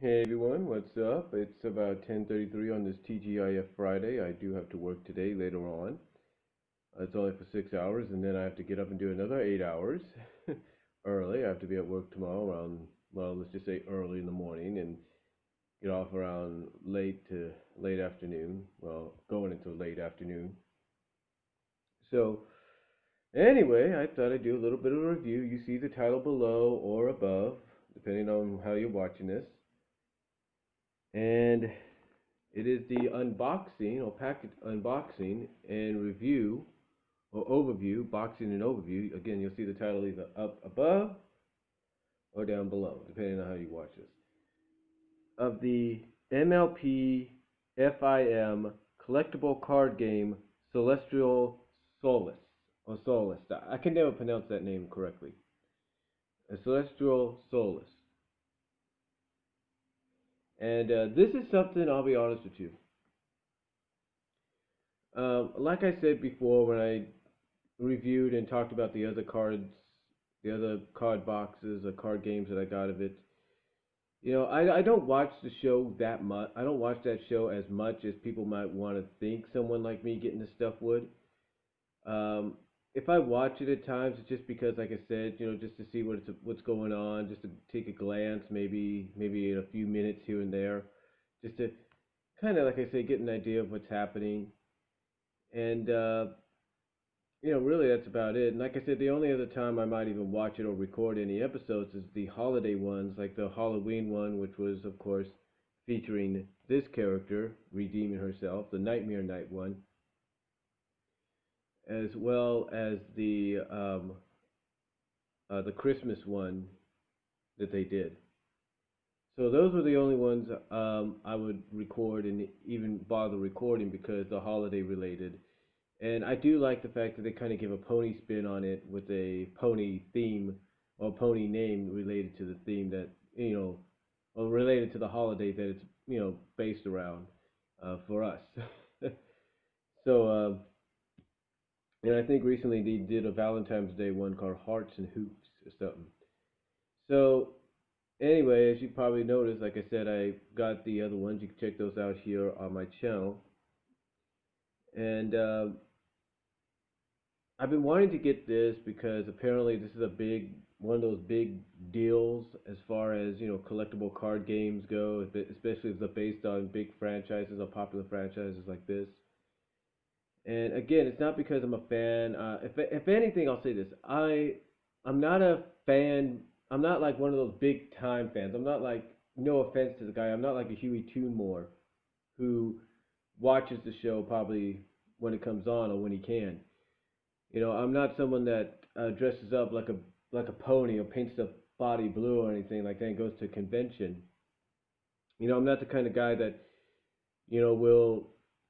Hey everyone, what's up? It's about 10:33 on this TGIF Friday. I do have to work today later on. It's only for 6 hours, and then I have to get up and do another 8 hours early. I have to be at work tomorrow around, well, let's just say early in the morning, and get off around late to late afternoon. Well, going into late afternoon. So, anyway, I thought I'd do a little bit of a review. You see the title below or above, depending on how you're watching this. And it is the unboxing or package unboxing and review or overview, boxing and overview. Again, you'll see the title either up above or down below, depending on how you watch this. Of the MLP FIM collectible card game Celestial Solace or Solace. I can never pronounce that name correctly. A Celestial Solace. And this is something I'll be honest with you. Like I said before, when I reviewed and talked about the other cards, the other card boxes or card games that I got of it. I don't watch the show that much. I don't watch that show as much as people might want to think someone like me getting this stuff would. Um, if I watch it at times, it's just because, like I said, just to see what's going on, just to take a glance, maybe in a few minutes here and there, just to kind of, like I say, get an idea of what's happening. And really that's about it. And like I said, the only other time I might even watch it or record any episodes is the holiday ones, like the Halloween one, which was, of course, featuring this character redeeming herself, the Nightmare Night one, as well as the Christmas one that they did. So those were the only ones I would record and even bother recording because they're holiday related. And I do like the fact that they kind of give a pony spin on it with a pony theme or pony name related to the theme that, or related to the holiday that it's, based around for us. So, and I think recently they did a Valentine's Day one called Hearts and Hoops or something. So, anyway, as you probably noticed, like I said, I got the other ones. You can check those out here on my channel. And I've been wanting to get this because apparently this is a big one of those big deals as far as collectible card games go, especially if they're based on big franchises or popular franchises like this. And again, it's not because I'm a fan. If anything, I'll say this: I'm not a fan. I'm not like one of those big time fans. I'm not like, no offense to the guy, I'm not like a Huey Toonmore who watches the show probably when it comes on or when he can. I'm not someone that dresses up like a pony or paints the body blue or anything like that and goes to a convention. I'm not the kind of guy that will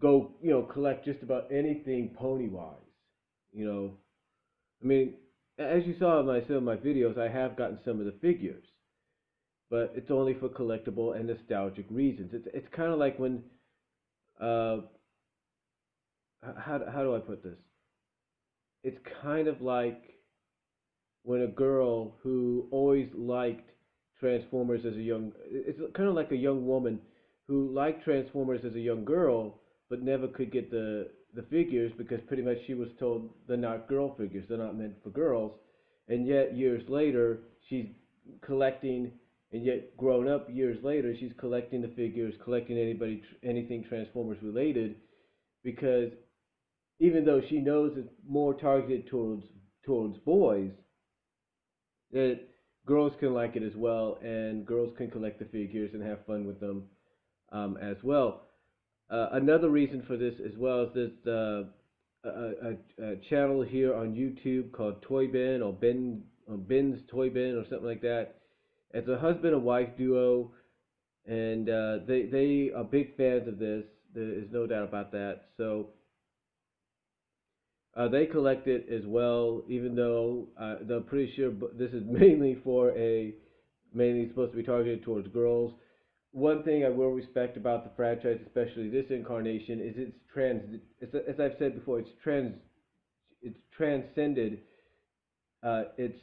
go collect just about anything pony wise. You know, I mean, as you saw in some of my videos, I have gotten some of the figures, but it's only for collectible and nostalgic reasons. It's kind of like when uh, how do I put this? It's kind of like when a girl who always liked Transformers as a young, it's kind of like a young woman who liked Transformers as a young girl, but never could get the figures because pretty much she was told they're not girl figures, they're not meant for girls, and yet years later she's collecting, and yet grown up years later she's collecting the figures, collecting anything Transformers related, because even though she knows it's more targeted towards boys, that girls can like it as well, and girls can collect the figures and have fun with them as well. Another reason for this as well is this a channel here on YouTube called Toy Ben or Ben's Toy Ben or something like that. It's a husband and wife duo, and they are big fans of this. There is no doubt about that. So they collect it as well, even though they're pretty sure this is mainly supposed to be targeted towards girls. One thing I will respect about the franchise, especially this incarnation, is as I've said before, it's transcended its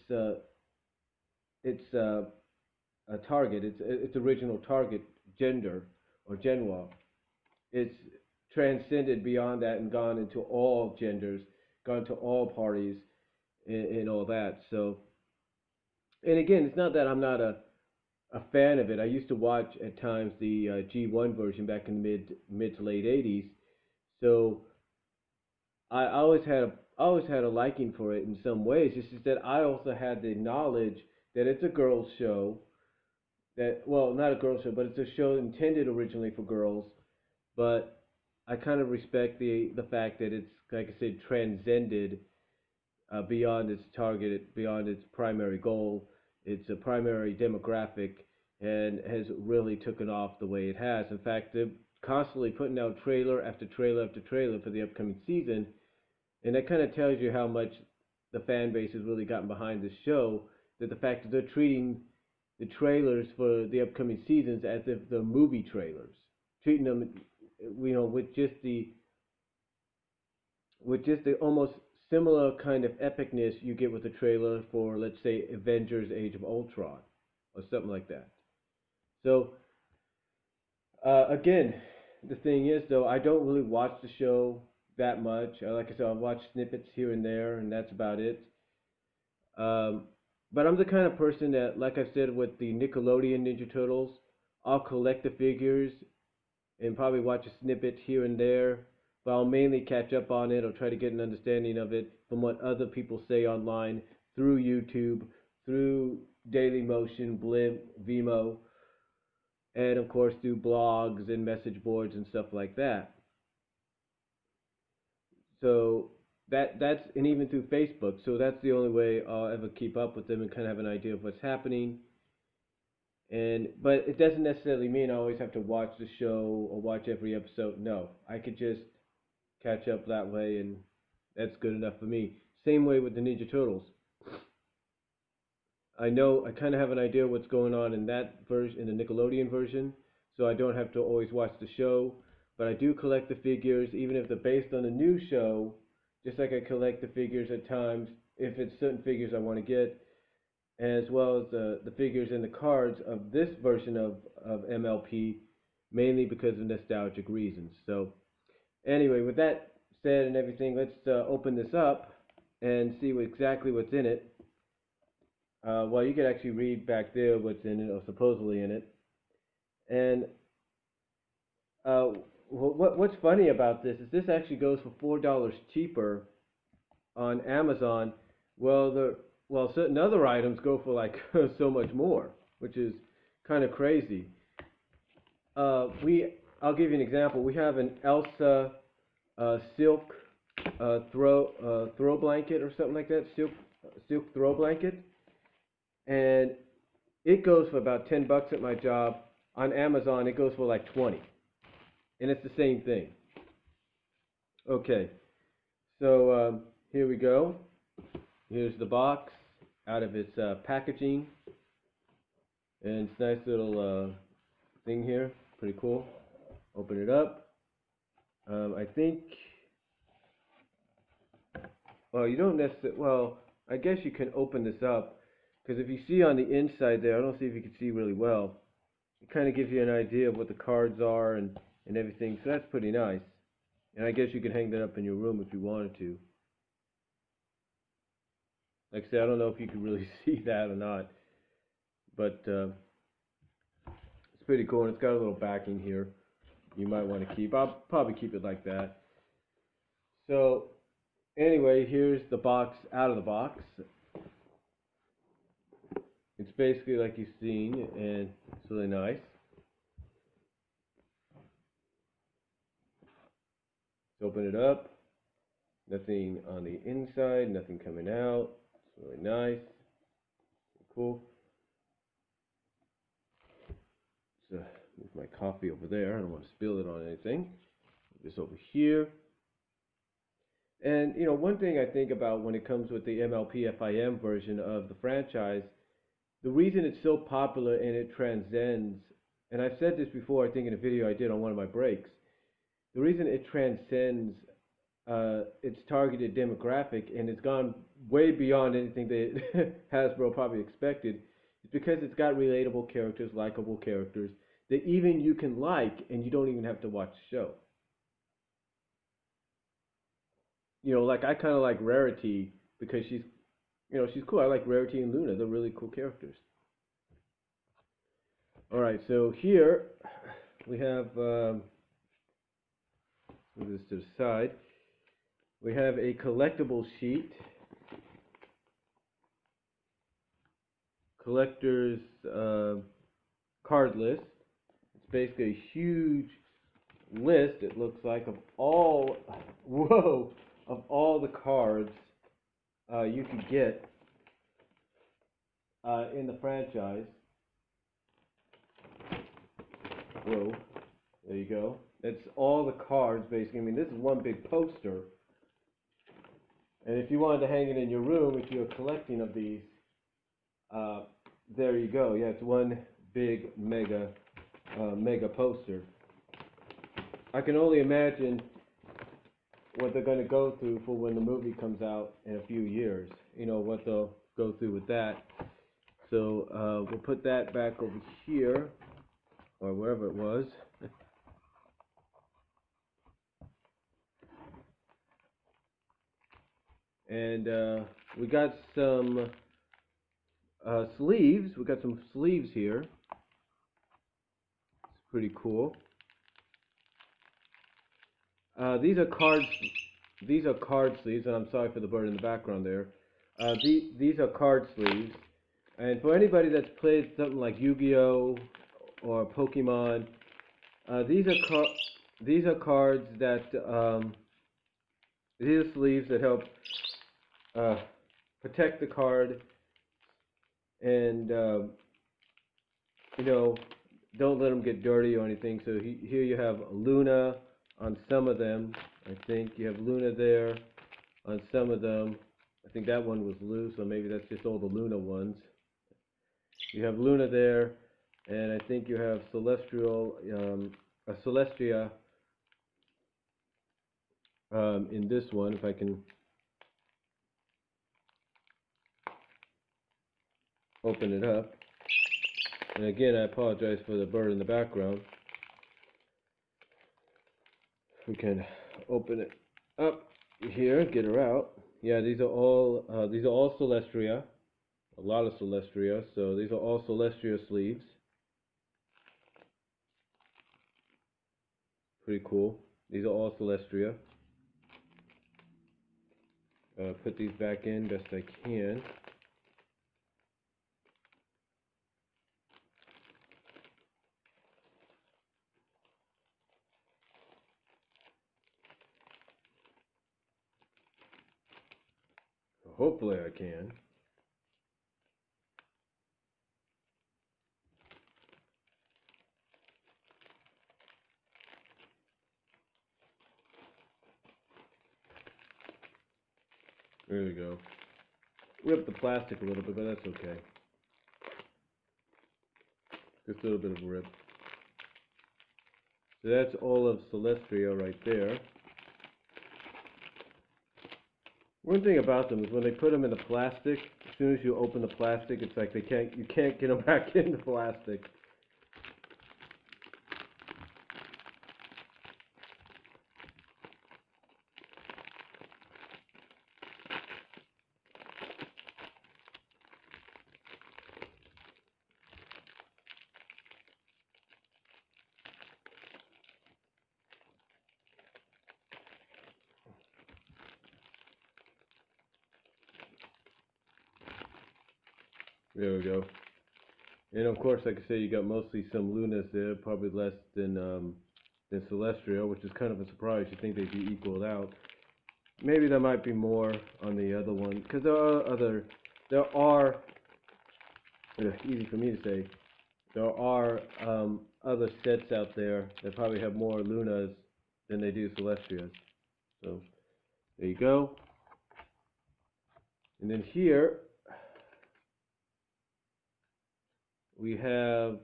target, its original target gender or genre. It's transcended beyond that and gone into all genders, gone to all parties, and all that. So, and again, it's not that I'm not a fan of it. I used to watch at times the G1 version back in the mid to late '80s. So I always had a liking for it in some ways. It's just that I also had the knowledge that it's a girls' show. That, well, not a girls' show, but it's a show intended originally for girls. But I kind of respect the fact that it's, like I said, transcended beyond its target, beyond its primary goal, its a primary demographic, and has really taken off the way it has. In fact, they're constantly putting out trailer after trailer after trailer for the upcoming season, and that kind of tells you how much the fan base has really gotten behind this show. That the fact that they're treating the trailers for the upcoming seasons as if they're movie trailers, treating them, with just the almost similar kind of epicness you get with a trailer for, let's say, Avengers: Age of Ultron, or something like that. So again, the thing is, though, I don't really watch the show that much. Like I said, I watch snippets here and there, and that's about it. Um, but I'm the kind of person that, like I said, with the Nickelodeon Ninja Turtles, I'll collect the figures and probably watch a snippet here and there, but I'll mainly catch up on it or try to get an understanding of it from what other people say online through YouTube, through Daily Motion, Blimp, Vimo, and of course through blogs and message boards and stuff like that. So that's, and even through Facebook. So that's the only way I'll ever keep up with them and kind of have an idea of what's happening. And but it doesn't necessarily mean I always have to watch the show or watch every episode. No, I could just catch up that way, and that's good enough for me. Same way with the Ninja Turtles. I know I kind of have an idea what's going on in that version, in the Nickelodeon version, so I don't have to always watch the show. But I do collect the figures, even if they're based on a new show. Just like I collect the figures at times, if it's certain figures I want to get, as well as the figures and the cards of this version of MLP, mainly because of nostalgic reasons. So anyway, with that said and everything, let's open this up and see exactly what's in it. Well, you can actually read back there what's in it, or supposedly in it. And uh, what's funny about this is this actually goes for $4 cheaper on Amazon. Well, certain other items go for like so much more, which is kind of crazy. I'll give you an example. We have an Elsa silk throw blanket or something like that, silk throw blanket, and it goes for about $10 at my job. On Amazon, it goes for like 20, and it's the same thing. Okay, so here we go. Here's the box out of its packaging, and it's a nice little thing here, pretty cool. Open it up. I think, well, you don't necessarily, well, I guess you can open this up, because if you see on the inside there, I don't see if you can see really well, it kind of gives you an idea of what the cards are and everything, so that's pretty nice. And I guess you can hang that up in your room if you wanted to. Like I said, I don't know if you can really see that or not, but it's pretty cool, and it's got a little backing here you might want to keep. I'll probably keep it like that. So anyway, here's the box out of the box. It's basically like you've seen, and it's really nice. Let's open it up. Nothing on the inside, nothing coming out. It's really nice. Cool. So move my coffee over there. I don't want to spill it on anything. This over here. And one thing I think about when it comes with the MLP FIM version of the franchise, the reason it's so popular and it transcends, and I've said this before, I think in a video I did on one of my breaks, the reason it transcends its targeted demographic and it's gone way beyond anything that Hasbro probably expected It's because it's got relatable characters, likable characters that even you can like, and you don't even have to watch the show. Like I kind of like Rarity because she's cool. I like Rarity and Luna. They're really cool characters. All right, so here we have move this to the side. We have a collectible sheet, collector's card list. It's basically a huge list. It looks like of all, whoa, of all the cards you could get in the franchise. Whoa, there you go. It's all the cards basically. I mean, this is one big poster. And if you wanted to hang it in your room, if you're collecting of these, uh, there you go. Yeah, it's one big mega poster. I can only imagine what they're going to go through for when the movie comes out in a few years. What they'll go through with that. So we'll put that back over here, or wherever it was. And we got some sleeves. We got some sleeves here. It's pretty cool. These are cards. These are card sleeves, and I'm sorry for the bird in the background there. These are card sleeves, and for anybody that's played something like Yu-Gi-Oh or Pokemon, these are cards that these are sleeves that help protect the card, and don't let them get dirty or anything. So here you have Luna on some of them. I think you have Luna there on some of them. I think that one was loose, so maybe that's just all the Luna ones. You have Luna there, and I think you have Celestia in this one, if I can open it up. And again, I apologize for the bird in the background. We can open it up here, get her out. Yeah, these are all Celestria. A lot of Celestria. So these are all Celestria sleeves. Pretty cool. These are all Celestria. Put these back in best I can. Hopefully I can. There we go. Rip the plastic a little bit, but that's okay. Just a little bit of a rip. So that's all of Celestria right there. One thing about them is when they put them in the plastic, as soon as you open the plastic, it's like you can't get them back in the plastic. There we go. And of course, like I say, you got mostly some Lunas there, probably less than Celestial, which is kind of a surprise. You think they'd be equaled out. Maybe there might be more on the other one, because there are, easy for me to say, there are other sets out there that probably have more Lunas than they do Celestias. So there you go. And then here we have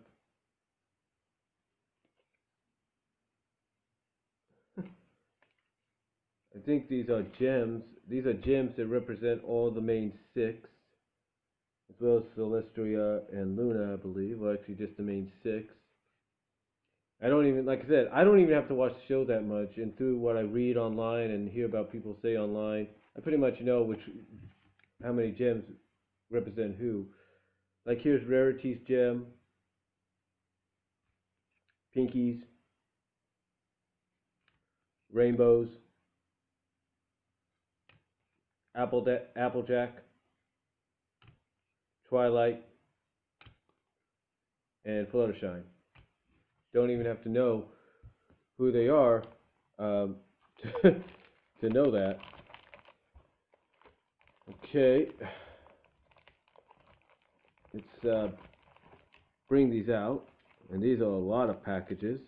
I think these are gems. These are gems that represent all the main six. well as Celestria and Luna, I believe. Well, actually, just the main six. I don't even, like I said, I don't even have to watch the show that much. And through what I read online and hear about people say online, I pretty much know how many gems represent who. Like here's Rarity's gem, Pinkies, Rainbows, Applejack, Twilight, and Fluttershy. Don't even have to know who they are um, to know that. Okay, let's bring these out. And these are a lot of packages.